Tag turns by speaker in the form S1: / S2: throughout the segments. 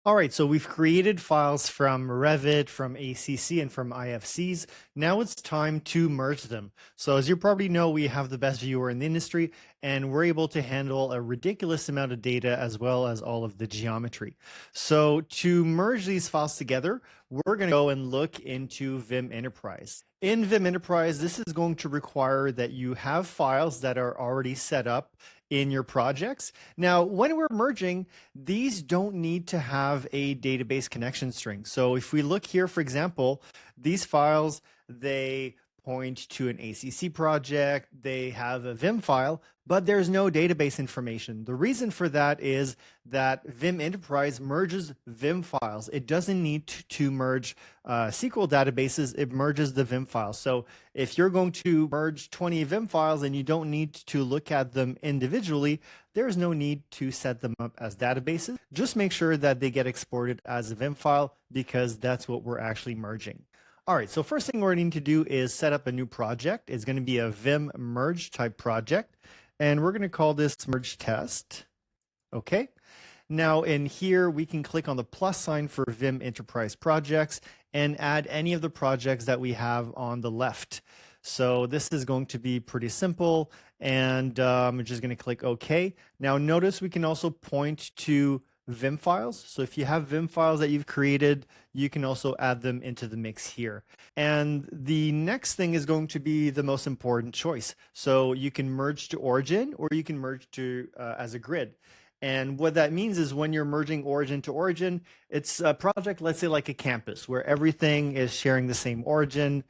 S1: All right, so we've created files from Revit, from ACC, and from IFCs. Now it's time to merge them. So as you probably know, we have the best viewer in the industry, and we're able to handle a ridiculous amount of data as well as all of the geometry. So to merge these files together, we're going to go and look into VIM Enterprise. In VIM Enterprise, this is going to require that you have files that are already set up in your projects. Now, when we're merging, these don't need to have a database connection string. So if we look here, for example, these files, they point to an ACC project, they have a VIM file, but there's no database information. The reason for that is that VIM Enterprise merges VIM files. It doesn't need to merge SQL databases, it merges the VIM files. So if you're going to merge 20 VIM files and you don't need to look at them individually, there's no need to set them up as databases. Just make sure that they get exported as a VIM file because that's what we're actually merging. All right, so first thing we're going to do is set up a new project. It's going to be a VIM Merge type project, and we're going to call this Merge Test. Okay. Now in here, we can click on the plus sign for VIM Enterprise projects and add any of the projects that we have on the left. So this is going to be pretty simple, and I'm just going to click OK. Now notice we can also point to VIM files. So if you have VIM files that you've created, you can also add them into the mix here. And the next thing is going to be the most important choice. So you can merge to origin or you can merge to as a grid. And what that means is when you're merging origin to origin, it's a project, let's say like a campus, where everything is sharing the same origin.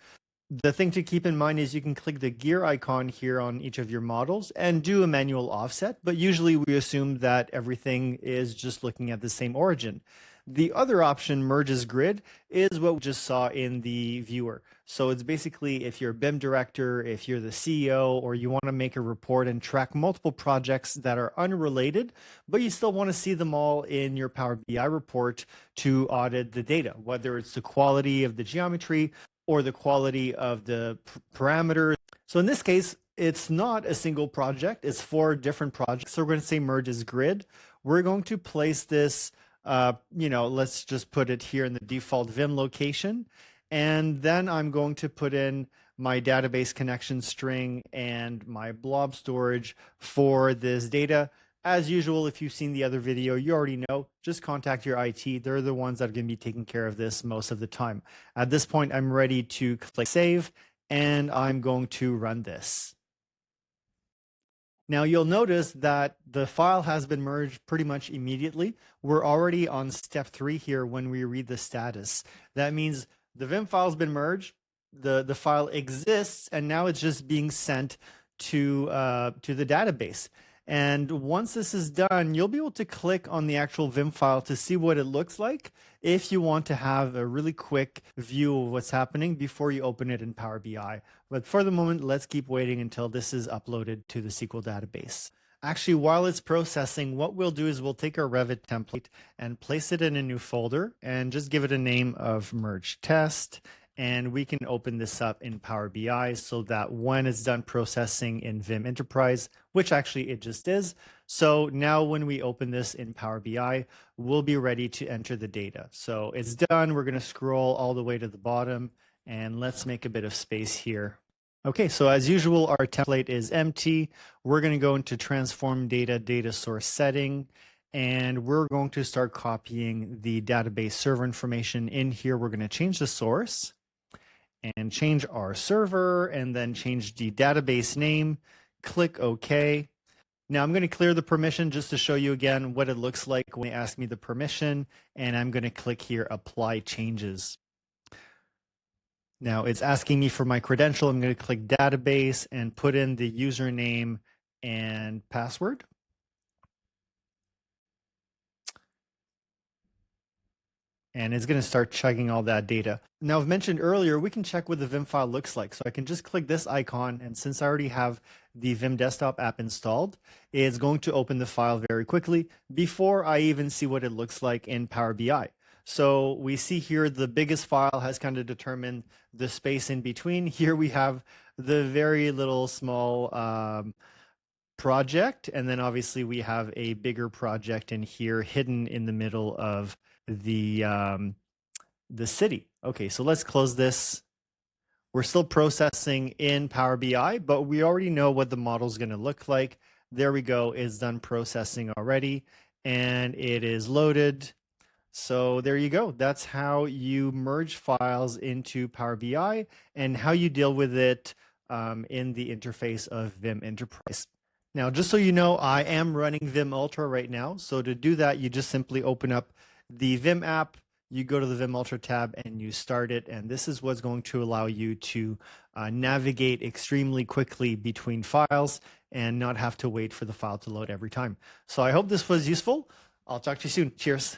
S1: The thing to keep in mind is you can click the gear icon here on each of your models and do a manual offset, but usually we assume that everything is just looking at the same origin. The other option, Merge as Grid, is what we just saw in the viewer. So it's basically if you're a BIM director, if you're the CEO, or you want to make a report and track multiple projects that are unrelated, but you still want to see them all in your Power BI report to audit the data, whether it's the quality of the geometry or the quality of the parameters. So in this case, it's not a single project, it's 4 different projects. So we're going to say merge as grid. We're going to place this, let's just put it here in the default VIM location. And then I'm going to put in my database connection string and my blob storage for this data. As usual, if you've seen the other video, you already know, just contact your IT. They're the ones that are going to be taking care of this most of the time. At this point, I'm ready to click save, and I'm going to run this. Now you'll notice that the file has been merged pretty much immediately. We're already on step 3 here when we read the status. That means the VIM file's been merged, the file exists, and now it's just being sent to the database. And once this is done, you'll be able to click on the actual VIM file to see what it looks like if you want to have a really quick view of what's happening before you open it in Power BI. But for the moment, let's keep waiting until this is uploaded to the SQL database. Actually, while it's processing, what we'll do is we'll take our Revit template and place it in a new folder and just give it a name of Merge Test. And we can open this up in Power BI so that when it's done processing in VIM Enterprise, which actually it just is. So now when we open this in Power BI, we'll be ready to enter the data. So it's done. We're going to scroll all the way to the bottom and let's make a bit of space here. Okay, so as usual, our template is empty. We're going to go into transform data source setting. And we're going to start copying the database server information in here. We're going to change the source and change our server and then change the database name, click OK. Now I'm going to clear the permission just to show you again what it looks like when they ask me the permission, and I'm going to click here, apply changes. Now it's asking me for my credential. I'm going to click database and put in the username and password. And it's going to start chugging all that data. Now, I've mentioned earlier, we can check what the VIM file looks like. So I can just click this icon, and since I already have the VIM Desktop app installed, it's going to open the file very quickly before I even see what it looks like in Power BI. So we see here the biggest file has kind of determined the space in between. Here we have the very little small project. And then obviously we have a bigger project in here hidden in the middle of the city. Okay, so let's close this. We're still processing in Power BI, but we already know what the model is going to look like. There we go. It's done processing already, and it is loaded. So there you go. That's how you merge files into Power BI and how you deal with it in the interface of VIM Enterprise. Now, just so you know, I am running VIM Ultra right now. So to do that, you just simply open up the VIM app, you go to the VIM Ultra tab and you start it. And this is what's going to allow you to navigate extremely quickly between files and not have to wait for the file to load every time. So I hope this was useful. I'll talk to you soon. Cheers.